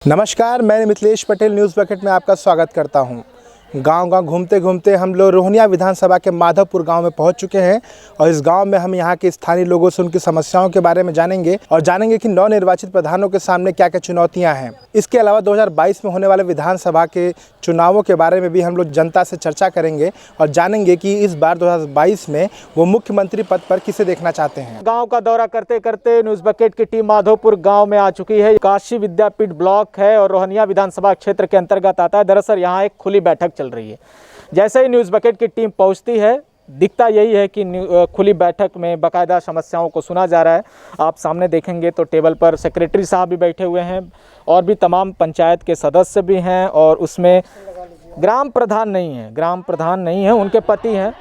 नमस्कार, मैं Mithilesh Patel news bucket में आपका स्वागत करता हूं। गांव-गांव घूमते घूमते हम लोग रोहनिया विधानसभा के माधवपुर गांव में पहुंच चुके हैं और इस गांव में हम यहां के स्थानीय लोगों से उनकी समस्याओं के बारे में जानेंगे और जानेंगे कि नवनिर्वाचित प्रधानों के सामने क्या-क्या चुनौतियां हैं। इसके अलावा 2022 में होने वाले विधानसभा के चुनावों के बारे में भी हम लोग जनता से चर्चा करेंगे और जानेंगे कि इस बार 2022 में वो मुख्यमंत्री पद पर किसे देखना चाहते हैं। गांव का दौरा करते करते न्यूज़ बकेट की टीम माधवपुर गांव में आ चुकी है। काशी विद्यापीठ ब्लॉक है और रोहनिया विधानसभा क्षेत्र के अंतर्गत आता है। दरअसल यहाँ एक खुली बैठक चल रही है। जैसे ही न्यूज़ बकेट की टीम पहुंचती है, दिखता यही है कि खुली बैठक में बाकायदा समस्याओं को सुना जा रहा है। आप सामने देखेंगे तो टेबल पर सेक्रेटरी साहब भी बैठे हुए हैं और भी तमाम पंचायत के सदस्य भी हैं और उसमें ग्राम प्रधान नहीं है, उनके पति हैं,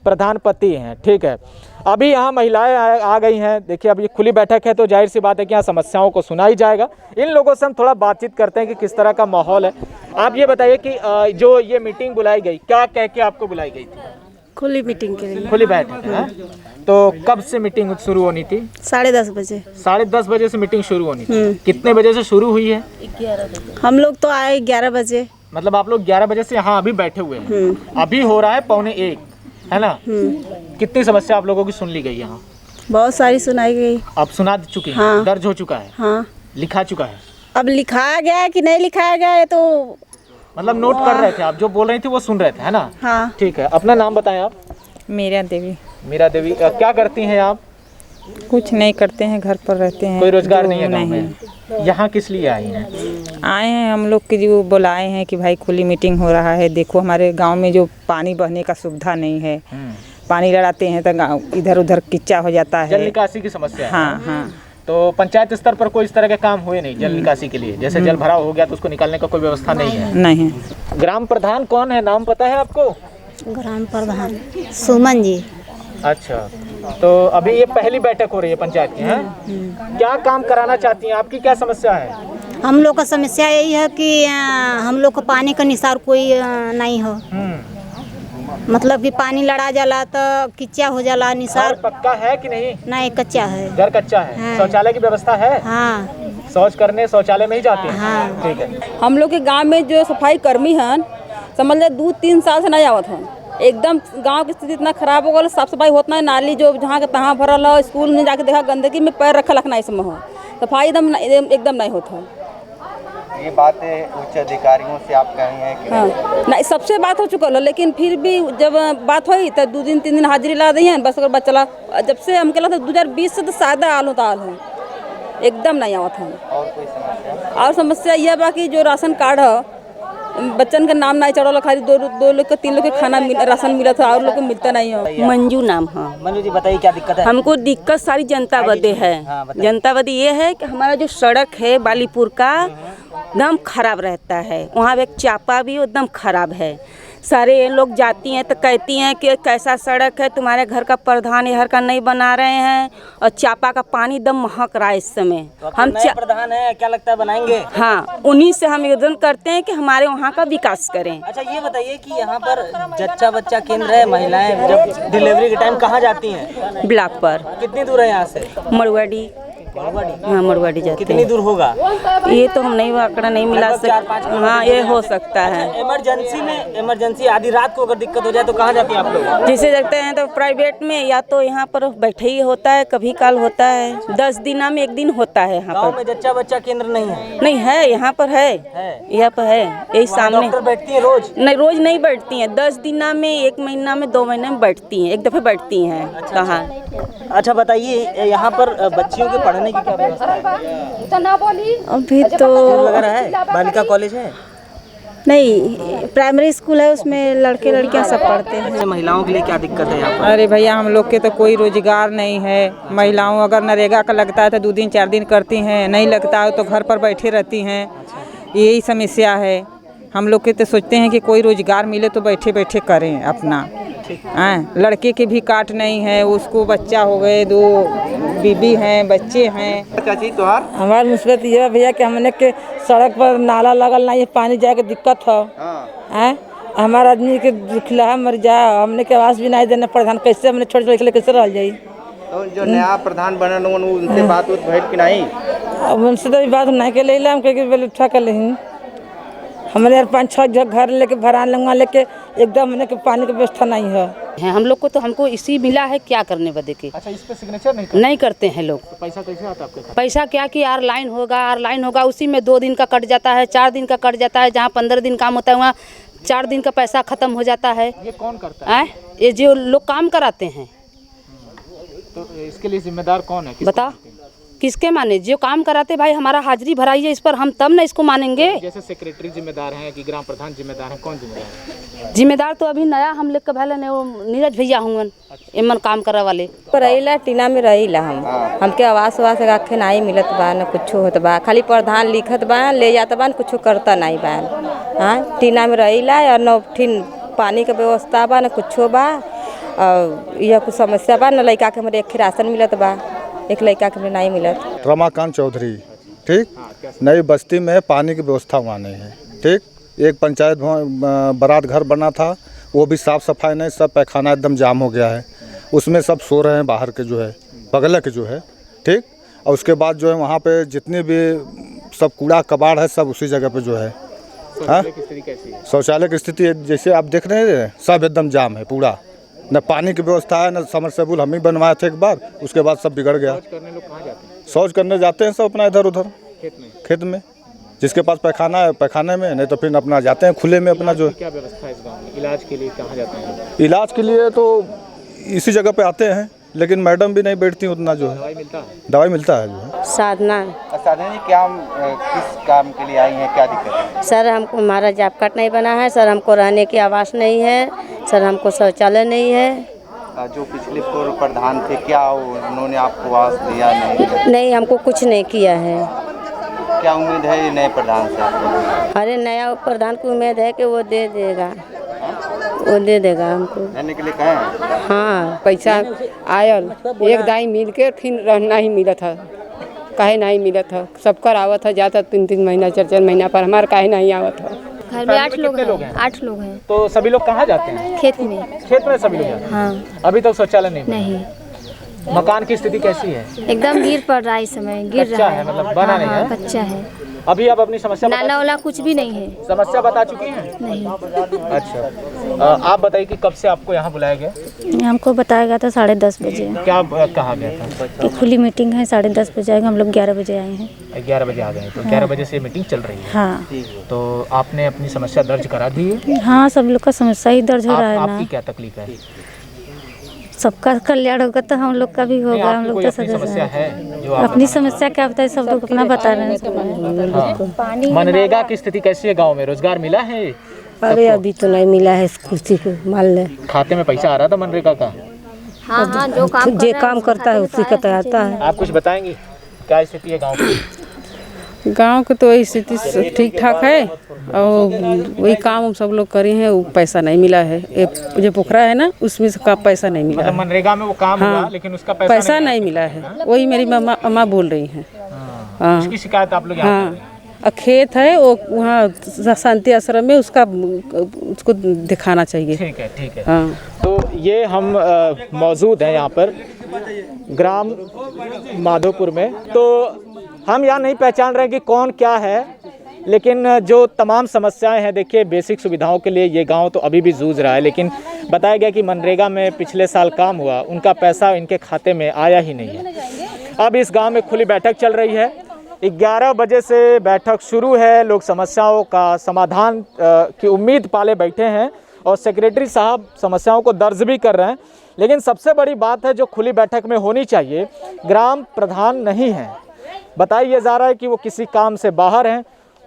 प्रधान पति हैं। ठीक है, अभी यहाँ महिलाएं आ गई हैं। देखिए, अब ये खुली बैठक है तो जाहिर सी बात है कि यहाँ समस्याओं को सुना ही जाएगा। इन लोगों से हम थोड़ा बातचीत करते हैं कि किस तरह का माहौल है। आप ये बताइए कि जो ये मीटिंग बुलाई गई, क्या कह के आपको बुलाई गई थी? खुली मीटिंग के लिए। खुली बैठक है। तो कब से मीटिंग शुरू होनी थी? 10:30 बजे। 10:30 बजे से मीटिंग शुरू होनी थी। कितने बजे से शुरू हुई है? 11 बजे। हम लोग तो आए 11 बजे। मतलब आप लोग 11 बजे से यहाँ अभी बैठे हुए हैं। अभी हो रहा है 12:45, है ना? कितनी समस्या आप लोगों की सुन ली गई यहाँ? बहुत सारी सुनाई गई। अब सुना चुकी है? हाँ। दर्ज हो चुका है? हाँ। लिखा चुका है? अब लिखाया गया है कि नहीं लिखाया गया है तो मतलब नोट कर रहे थे आप, जो बोल रही थी वो सुन रहे थे, है ना? हाँ। ठीक है, अपना नाम बताएं आप। मीरा देवी। मीरा देवी, क्या करती हैं आप? कुछ नहीं करते हैं, घर पर रहते हैं। कोई रोजगार नहीं है गाँव नहीं। में? यहाँ किस लिए आई हैं? आए हैं हम लोग के जो बुलाए हैं कि भाई खुली मीटिंग हो रहा है। देखो हमारे गांव में जो पानी बहने का सुविधा नहीं है। पानी लड़ाते हैं तो गाँव इधर उधर किच्चा हो जाता है। जल निकासी की समस्या है। हाँ हाँ। तो पंचायत स्तर पर कोई इस तरह के काम हुए नहीं जल निकासी के लिए? जैसे जल भराव हो गया तो उसको निकालने का कोई व्यवस्था नहीं है? नहीं। ग्राम प्रधान कौन है, नाम पता है आपको? ग्राम प्रधान सुमन जी। अच्छा, तो अभी ये पहली बैठक हो रही है पंचायत की, हैं? क्या काम कराना चाहती हैं? आपकी क्या समस्या है? हम लोग का समस्या यही है कि हम लोग को पानी का निसार कोई नहीं हो। मतलब कि पानी लड़ा जाला तो किच्चा हो जाला। निसार पक्का है कि नहीं? नहीं, कच्चा है। घर कच्चा है। हाँ। शौचालय की व्यवस्था है? हाँ। शौच करने शौचालय में ही जाते हैं? हाँ। ठीक है। हम लोग के गांव में जो सफाई कर्मी हैं, समझ ले 2-3 साल से नहीं आवत हैं। एकदम गांव की स्थिति इतना खराब हो गई, साफ सफाई होता है, नाली जो जहाँ के तहाँ भरल हो, स्कूल में जाके देखा गंदगी में पैर रखा रखना इसमें हो, सफाई एकदम नहीं होता। ये बातें उच्च अधिकारियों से आप कह रहे हैं कि हाँ, नहीं, सबसे बात हो चुका है, लेकिन फिर भी जब बात हुई तो 2 दिन 3 दिन हाजिरी ला दी है, बस अगर बात चला। जब से हम कहला था 2020 से तो सादा आल होता है, एकदम नहीं आवत है। और कोई समस्या? और समस्या यह बा कि जो राशन कार्ड है, बच्चन का नाम नहीं चढ़ा, खाली 2 लोग का 3 लोग के खाना राशन मिला था और लोग को मिलता नहीं है। मंजू नाम है। मंजू जी, बताइए क्या दिक्कत है? हमको दिक्कत सारी जनता बदे है। जनता बदे ये है कि हमारा जो सड़क है बालीपुर का एकदम खराब रहता है। वहाँ एक चापा भी एकदम खराब है। सारे लोग जाती हैं तो कहती हैं कि कैसा सड़क है, तुम्हारे घर का प्रधान यहाँ का नहीं बना रहे हैं और चापा का पानी एकदम महक रहा है इस समय। तो हम प्रधान है, क्या लगता है बनाएंगे? हाँ, उन्हीं से हम निवेदन करते हैं कि हमारे वहाँ का विकास करें। अच्छा, ये बताइए कि यहाँ पर जच्चा बच्चा केंद्र है, महिलाएं जब डिलीवरी के टाइम कहाँ जाती हैं? ब्लॉक पर। कितनी दूर है यहाँ से? मड़ुआडी। हाँ, मड़ुआडी जाते हैं। कितनी दूर होगा? ये तो हम नहीं आंकड़ा नहीं मिला सकते। हाँ, ये हो सकता है। इमरजेंसी आधी रात को अगर दिक्कत हो जाए तो कहाँ जाती हैं आप लोग? जैसे देखते हैं तो प्राइवेट में, या तो यहाँ पर बैठे ही होता है, कभी काल होता है, 10 दिन में 1 दिन होता है यहाँ गाँव पर। में जच्चा बच्चा केंद्र नहीं है? नहीं है, यहाँ पर है। यहाँ पर है, यही सामने। डॉक्टर बैठती है रोज? नहीं, रोज नहीं बैठती हैं, 10 दिन में, 1 महीना में, 2 महीने में बैठती हैं, एक दफे बैठती हैं। कहाँ? अच्छा, बताइए यहाँ पर बच्चियों के पढ़ने की क्या व्यवस्था है? अभी तो वगैरह है? बालिका कॉलेज है? नहीं, प्राइमरी स्कूल है, उसमें लड़के लड़कियां सब पढ़ते हैं। महिलाओं के लिए क्या दिक्कत है यहाँ पर? अरे भैया, हम लोग के तो कोई रोजगार नहीं है। महिलाओं अगर नरेगा का लगता है तो 2 दिन 4 दिन करती हैं, नहीं लगता है तो घर पर बैठी रहती हैं। यही समस्या है। हम लोग के तो सोचते हैं कि कोई रोजगार मिले तो बैठे बैठे करें अपना। लड़के के भी काट नहीं है, उसको बच्चा हो गए, 2 बीबी हैं, बच्चे हैं। चाची, तोहार हमारी मुसीबत ये है भैया कि हमने के सड़क पर नाला लगल नहीं है, पानी जाए के दिक्कत हो। हमारा आदमी के दुखला मर जाए, हमने के आवास भी नहीं देना प्रधान, कैसे हमने छोटे छोटे कैसे रह जाई? तो जो नया प्रधान बना लोगन उनसे बात भइल कि नहीं? अब उनसे तो बात नहीं के ले हम कह बोले उठा कर लें हमारे यार 5-6 घर लेके भरान लंगा लेके एकदम हमने के पानी की व्यवस्था नहीं है। हम लोग को तो हमको इसी मिला है क्या करने बदे के। अच्छा, इस पे सिग्नेचर नहीं करते हैं लोग। तो पैसा कैसे आता आपके? पैसा क्या कि आर लाइन होगा उसी में 2 दिन का कट जाता है, 4 दिन का कट जाता है। जहाँ 15 दिन काम होता है वहाँ 4 दिन का पैसा खत्म हो जाता है। ये कौन करता है? ये जो लोग काम कराते हैं। तो इसके लिए जिम्मेदार कौन है? बताओ किसके माने? जो काम कराते भाई हमारा हाजिरी भराइए इस पर, हम तब ना इसको मानेंगे। जैसे सेक्रेटरी जिम्मेदार हैं कि ग्राम प्रधान जिम्मेदार हैं, कौन जिम्मेदार है? जिम्मेदार तो अभी नया हम लोग का भले ने वो नीरज भैया हुए एमन काम करा वाले। पर रहीला टीना में रहीला हमके आवास वास रखे नहीं मिलत बा न कुछ होत बा, खाली प्रधान लिखत बा ले जात बा न कुछ करता नहीं बा। हाँ, टीना में रहीला और न ठिन पानी का व्यवस्था बा न कुछ बा। और यह कुछ समस्या बा न लड़का के हमारे एक राशन मिलत बा, एक लड़का के नहीं मिलत। रमाकांत चौधरी, ठीक। नई बस्ती में पानी की व्यवस्था वहाँ नहीं है, ठीक। एक पंचायत बारात घर बना था, वो भी साफ़ सफाई नहीं, सब पैखाना एकदम जाम हो गया है। उसमें सब सो रहे हैं बाहर के जो है, बगल के जो है, ठीक। और उसके बाद जो है वहाँ पे जितने भी सब कूड़ा कबाड़ है सब उसी जगह पे जो है। हाँ, शौचालय की स्थिति जैसे आप देख रहे हैं सब एकदम जाम है पूरा। न पानी की व्यवस्था है, न समरसेबुल हम ही बनवाए थे एक बार, उसके बाद सब बिगड़ गया। शौच करने जाते हैं सब अपना इधर उधर खेत में, जिसके पास पैखाना है पैखाने में, नहीं तो फिर अपना जाते हैं खुले में अपना जो। क्या व्यवस्था है इस गाँव में? इलाज के लिए कहाँ जाते हैं? इलाज के लिए तो इसी जगह पे आते हैं, लेकिन मैडम भी नहीं बैठती उतना जो है। दवाई मिलता है जो है। साधना जी, क्या किस काम के लिए आई हैं, क्या दिक्कत है? सर हमको हमारा जॉब कार्ड नहीं बना है सर, हमको रहने की आवास नहीं है सर, हमको शौचालय नहीं है। जो पिछले पूर्व प्रधान थे क्या उन्होंने आपको आवास दिया? नहीं, हमको कुछ नहीं किया है। क्या उम्मीद है नए प्रधान से आपको? अरे नया प्रधान को उम्मीद है कि वो दे देगा, वो दे देगा हमको रहने के लिए कहें। हाँ, पैसा आयल एक दाई मिल के फिर रहना ही मिला था, काहे नहीं मिला था। सबका आवत है जाता 3-3 महीना 4-4 महीना पर, हमारा काहे नहीं आवत है। घर में 8 लोग हैं। 8 लोग हैं। तो सभी लोग कहाँ जाते हैं? खेत में। खेत में सभी लोग जाते हैं? हाँ। अभी तक शौचालय नहीं? नहीं। मकान की स्थिति कैसी है? एकदम गिर पड़ रहा है, इस समय गिर रहा है। मतलब बना नहीं है? कच्चा है। अभी आप अपनी समस्या नाला वाला कुछ भी नहीं है। समस्या बता चुकी हैं? नहीं। अच्छा, आप बताइए कि कब से आपको यहाँ बुलाया गया? हमको बताया गया था 10:30 बजे। क्या कहा गया था? कि खुली मीटिंग है, 10:30 बजे आएगा। हम लोग 11 बजे आए हैं। 11 बजे आ गए, तो 11 बजे से मीटिंग चल रही है। हाँ। तो आपने अपनी समस्या दर्ज करा दी है? हाँ, सब लोग का समस्या ही दर्ज हो रहा है ना। आपकी क्या तकलीफ है? सबका कल्याण होगा तो हम लोग का भी होगा। हम लोग तो समस्या है जो अपनी समस्या क्या बताए, सब लोग अपना बता रहे हैं। मनरेगा की स्थिति कैसी है गांव में? रोजगार मिला है? अरे अभी तो नहीं मिला है, कुर्सी को मान ले। खाते में पैसा आ रहा था मनरेगा का? हाँ हाँ, जो काम करता है उसी का तो आता है। आप कुछ बताएंगे क्या स्थिति है गाँव की? गांव की तो स्थिति ठीक ठाक है और वही काम हम सब लोग करे हैं, वो पैसा नहीं मिला है। एक जो पोखरा है ना उसमें से का पैसा नहीं मिला। मतलब मनरेगा में वो काम हुआ लेकिन उसका पैसा नहीं मिला है। वही मेरी अम्मा बोल रही हैं। हाँ, उसकी शिकायत आप लोग? हाँ, खेत है वो वहाँ शांति आश्रम में, उसको दिखाना चाहिए। ठीक है, ठीक है। हाँ। तो ये हम मौजूद हैं यहाँ पर ग्राम माधोपुर में। तो हम यहाँ नहीं पहचान रहे कि कौन क्या है, लेकिन जो तमाम समस्याएं हैं, देखिए बेसिक सुविधाओं के लिए ये गांव तो अभी भी जूझ रहा है। लेकिन बताया गया कि मनरेगा में पिछले साल काम हुआ, उनका पैसा इनके खाते में आया ही नहीं है। अब इस गांव में खुली बैठक चल रही है। 11 बजे से बैठक शुरू है। लोग समस्याओं का समाधान की उम्मीद पाले बैठे हैं और सेक्रेटरी साहब समस्याओं को दर्ज भी कर रहे हैं। लेकिन सबसे बड़ी बात है जो खुली बैठक में होनी चाहिए, ग्राम प्रधान नहीं है। बताया जा रहा है कि वो किसी काम से बाहर हैं।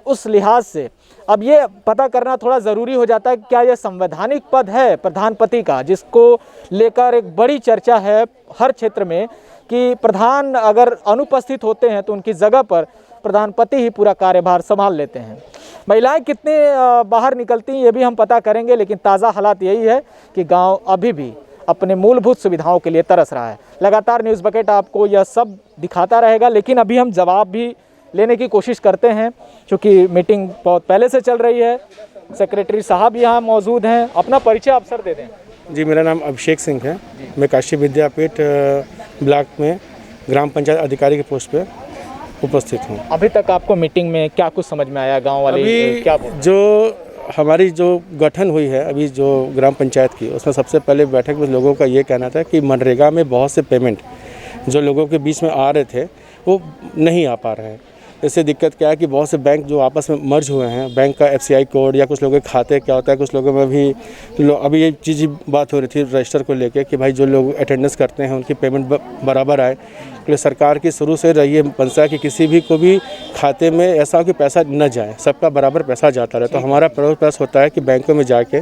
उस लिहाज से अब ये पता करना थोड़ा ज़रूरी हो जाता है कि क्या यह संवैधानिक पद है प्रधानपति का, जिसको लेकर एक बड़ी चर्चा है हर क्षेत्र में कि प्रधान अगर अनुपस्थित होते हैं तो उनकी जगह पर प्रधानपति ही पूरा कार्यभार संभाल लेते हैं। महिलाएं कितने बाहर निकलती हैं ये भी हम पता करेंगे, लेकिन ताज़ा हालात यही है कि गांव अभी भी अपने मूलभूत सुविधाओं के लिए तरस रहा है। लगातार न्यूज़ बकेट आपको यह सब दिखाता रहेगा, लेकिन अभी हम जवाब भी लेने की कोशिश करते हैं क्योंकि मीटिंग बहुत पहले से चल रही है। सेक्रेटरी साहब यहाँ मौजूद हैं, अपना परिचय अवसर दे दें। जी, मेरा नाम अभिषेक सिंह है। मैं काशी विद्यापीठ ब्लॉक में ग्राम पंचायत अधिकारी के पोस्ट पे उपस्थित हूँ। अभी तक आपको मीटिंग में क्या कुछ समझ में आया? गांव वाले अभी क्या जो हमारी जो गठन हुई है अभी जो ग्राम पंचायत की, उसमें सबसे पहले बैठक में लोगों का ये कहना था कि मनरेगा में बहुत से पेमेंट जो लोगों के बीच में आ रहे थे वो नहीं आ पा रहे हैं। इससे दिक्कत क्या है कि बहुत से बैंक जो आपस में मर्ज हुए हैं, बैंक का FCI कोड या कुछ लोगों के खाते क्या होता है, कुछ लोगों में भी अभी ये चीज़ बात हो रही थी रजिस्टर को लेके कि भाई जो लोग अटेंडेंस करते हैं उनकी पेमेंट बराबर आए। इसलिए सरकार की शुरू से रही है मंशा कि किसी भी को भी खाते में ऐसा हो कि पैसा न जाए, सबका बराबर पैसा जाता रहे। तो हमारा प्रयास होता है कि बैंकों में जाके,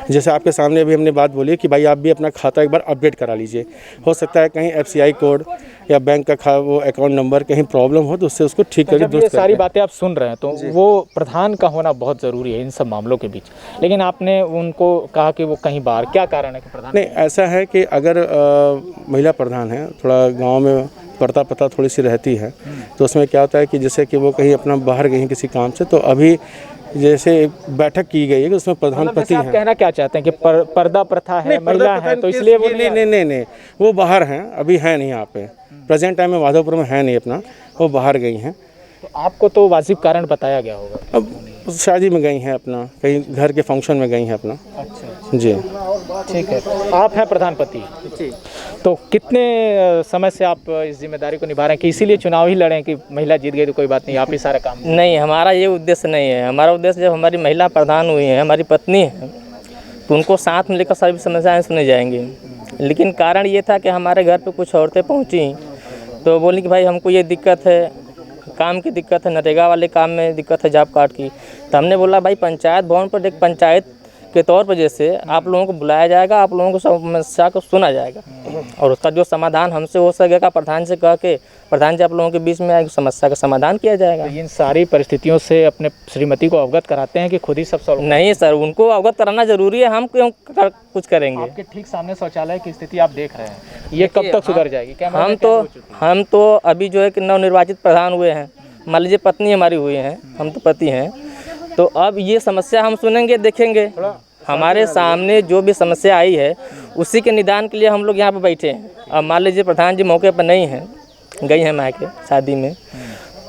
जैसे आपके सामने अभी हमने बात बोली कि भाई आप भी अपना खाता एक बार अपडेट करा लीजिए। हो सकता है कहीं FCI कोड या बैंक का वो अकाउंट नंबर कहीं प्रॉब्लम हो तो उससे उसको ठीक करके जब ये सारी बातें आप सुन रहे हैं तो वो प्रधान का होना बहुत ज़रूरी है इन सब मामलों के बीच, लेकिन आपने उनको कहा कि वो कहीं बाहर, क्या कारण है कि प्रधान? नहीं, ऐसा है कि अगर महिला प्रधान है, थोड़ा गांव में पता थोड़ी सी रहती है, तो उसमें क्या होता है कि जैसे कि वो कहीं अपना बाहर गई किसी काम से, तो अभी जैसे बैठक की गई है कि उसमें प्रधानपति हैं। आप कहना क्या चाहते हैं कि पर्दा प्रथा है, महिला है तो इसलिए वो नहीं, वो बाहर हैं, अभी हैं नहीं यहाँ पे, प्रेजेंट टाइम में माधोपुर में है नहीं अपना, वो बाहर गई हैं। तो आपको तो वाजिब कारण बताया गया होगा? अब शादी में गई हैं अपना, कहीं घर के फंक्शन में गई हैं अपना। अच्छा जी, ठीक है। आप हैं प्रधानपति जी, तो कितने समय से आप इस जिम्मेदारी को निभा रहे हैं कि इसीलिए चुनाव ही लड़े कि महिला जीत गई तो कोई बात नहीं, आप ही सारा काम? नहीं, हमारा ये उद्देश्य नहीं है। हमारा उद्देश्य जब हमारी महिला प्रधान हुई है, हमारी पत्नी है, तो उनको साथ में लेकर सभी समस्याएं सुनी जाएंगी। लेकिन कारण ये था कि हमारे घर पे कुछ औरतें पहुंची तो बोली कि भाई हमको ये दिक्कत है, काम की दिक्कत है, नरेगा वाले काम में दिक्कत है, जॉब कार्ड की। तो हमने बोला भाई पंचायत भवन पर एक पंचायत के तौर पर जैसे आप लोगों को बुलाया जाएगा, आप लोगों को समस्या को सुना जाएगा और उसका जो समाधान हमसे हो सकेगा प्रधान से कह के, प्रधान जी आप लोगों के बीच में आएगी, समस्या का समाधान किया जाएगा। तो इन सारी परिस्थितियों से अपने श्रीमती को अवगत कराते हैं कि खुद ही सब सॉल्व? नहीं सर, उनको अवगत कराना जरूरी है, हम क्यों कुछ करेंगे? आपके ठीक सामने शौचालय की स्थिति आप देख रहे हैं, ये कब तक सुधर जाएगी? क्या हम तो अभी जो है कि नवनिर्वाचित प्रधान हुए हैं, मान लीजिए पत्नी हमारी हुई हैं, हम तो पति हैं, तो अब ये समस्या हम सुनेंगे, देखेंगे। हमारे सामने जो भी समस्या आई है उसी के निदान के लिए हम लोग यहाँ पर बैठे हैं। अब मान लीजिए प्रधान जी मौके पर नहीं हैं, गई हैं मायके शादी में,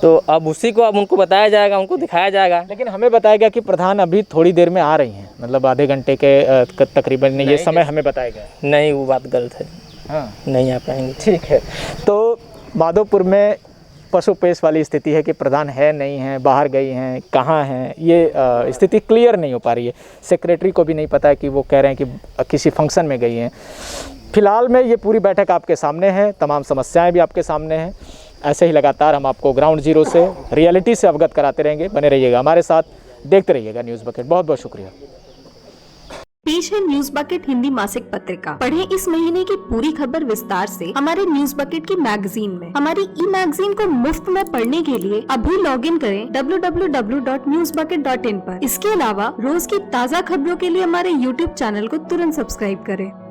तो अब उसी को अब उनको बताया जाएगा, उनको दिखाया जाएगा। लेकिन हमें बताया गया कि प्रधान अभी थोड़ी देर में आ रही हैं, मतलब आधे घंटे के तकरीबन ये समय हमें बताया गया। नहीं, वो बात गलत है। हाँ, नहीं आ पाएंगे। ठीक है। तो माधोपुर में पशुपेश वाली स्थिति है कि प्रधान है नहीं है, बाहर गई हैं, कहाँ हैं, ये स्थिति क्लियर नहीं हो पा रही है। सेक्रेटरी को भी नहीं पता है कि वो कह रहे हैं कि किसी फंक्शन में गई हैं। फिलहाल में ये पूरी बैठक आपके सामने है, तमाम समस्याएं भी आपके सामने हैं। ऐसे ही लगातार हम आपको ग्राउंड जीरो से, रियलिटी से अवगत कराते रहेंगे। बने रहिएगा हमारे साथ, देखते रहिएगा न्यूज़ बकेट। बहुत बहुत शुक्रिया। पेश है न्यूज बकेट हिंदी मासिक पत्रिका। पढ़ें इस महीने की पूरी खबर विस्तार से हमारे न्यूज बकेट की मैगजीन में। हमारी ई मैगजीन को मुफ्त में पढ़ने के लिए अभी लॉगिन करें www.newsbucket.in पर। इसके अलावा रोज की ताज़ा खबरों के लिए हमारे YouTube चैनल को तुरंत सब्सक्राइब करें।